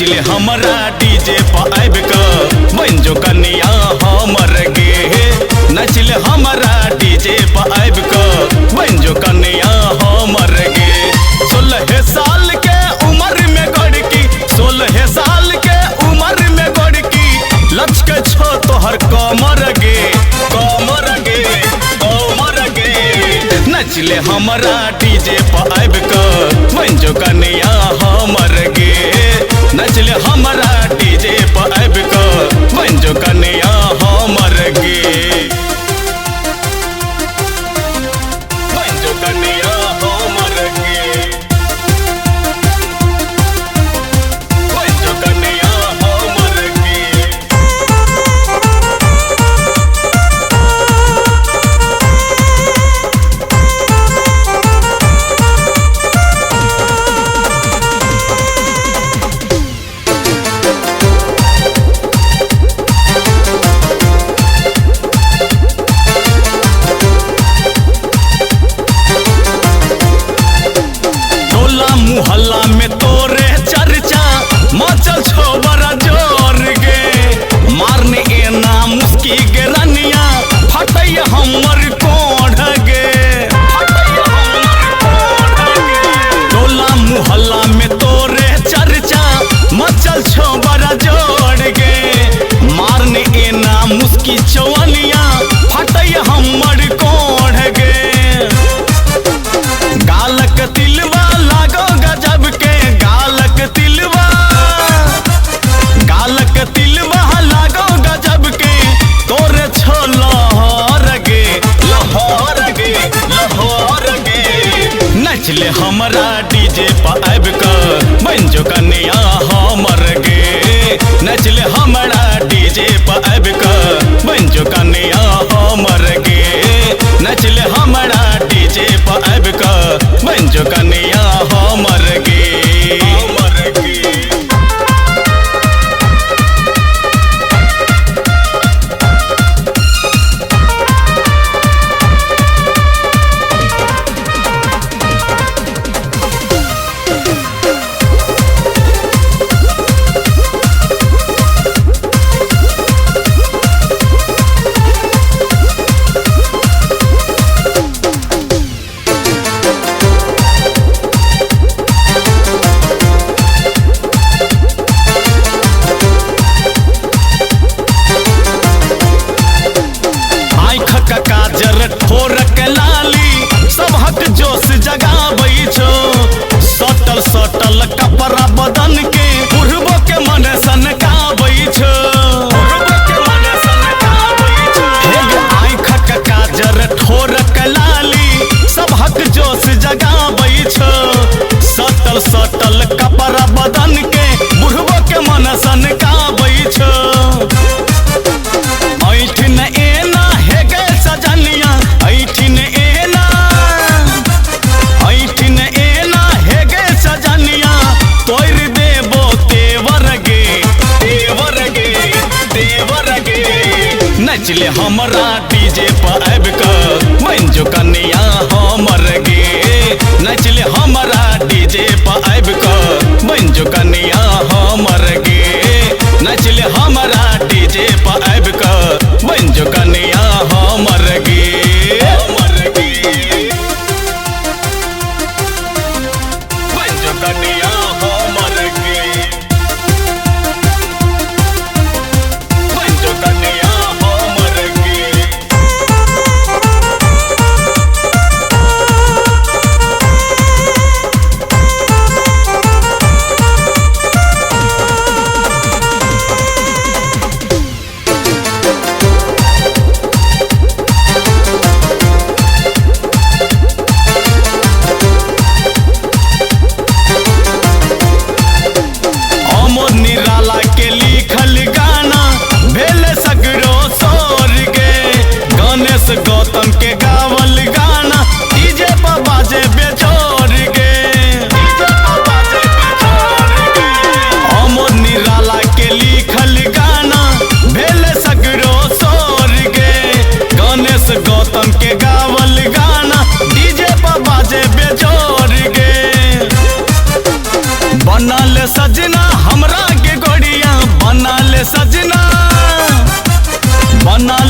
नचले हमरा डीजे पर आब के बन जो कन्या हमर गे। नचले हमरा डीजे पर आब के बन जो कन्या हमर गे। 16 साल के उम्र में गड़की 16 साल के उम्र में गड़की लचके छो तोहर कमर गे कमर गे कमर गे। नचले हमरा डीजे पर आब के बन जो कन्या हमर गे। नचले हमरा डीजे पर आब के बन जो कन्या हमर गे। बन जो कन्या हमर गे। बन जो कन्या हमर गे। मोहल्ला में तोरे चर्चा मचल छो बड़ा जोर गे। मारने एना मुस्की गे रनिया फटैया हमर कोढ़ गे। टोला मोहल्ला में तोरे चर्चा मचल छो बड़ा जोर गे। मारने एना मुस्की चौनिया फटैया हमर कोढ़ गे। गालक तिलवा लागो गजब के गालक तिलवा लागो गजब के तोरे छो लहर गे लहर गे लहर गे। नचले हमरा डीजे पर आब के बन जो कन्या हमर गे। नचले हमरा डीजे पर आब के बन जो कन्या हमर गे। नचले हमरा डीजे पर आब के बन जो कन्या हमर गे हमर गे। काजर ठोर के लाली सबहक जोश जगाबै छो। सटल सटल कपड़ा बदन के बुढ़बो के मन सनकाबै छो। आँख के काजर ठोर के लाली सबहक जोश जगाबै छो। सटल सटल कपड़ा बदन के बुढ़बो के मन सनकाबै छो। ऐठिन एना हे गे सजनिया ऐठिन एना हे गे सजनिया तोड़ देबो तेवर गे तेवर गे तेवर गे। नचले हमरा डीजे पर आब के बन जो कन्या हमर गे। नचले हमरा डीजे पर आब के बन जो कन्या हमर गे। नचले हमरा डीजे पर आब के बन जो कन्या हमर गे हमर गे। बन जो कन्या हमर गे। बन जो कन्या हमर गे। गौतम के गावल गाना डीजे पर बाजे बेजोर गे। अमोद निराला के लिखल गाना भेले सगरो सोर गे। गणेश गौतम के गावल गाना डीजे पर बाजे बेजोर गे। बनल सजना हमरा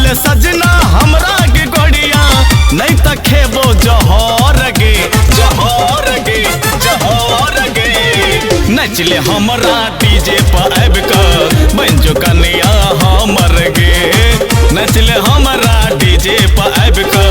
ले सजना हमरा के गोड़िया नहीं त खेबो जहर गे जहर गे जहर गे नचले हमरा डीजे पर आब के बंजो कन्या हमर गे नचले हमरा डीजे पर आब के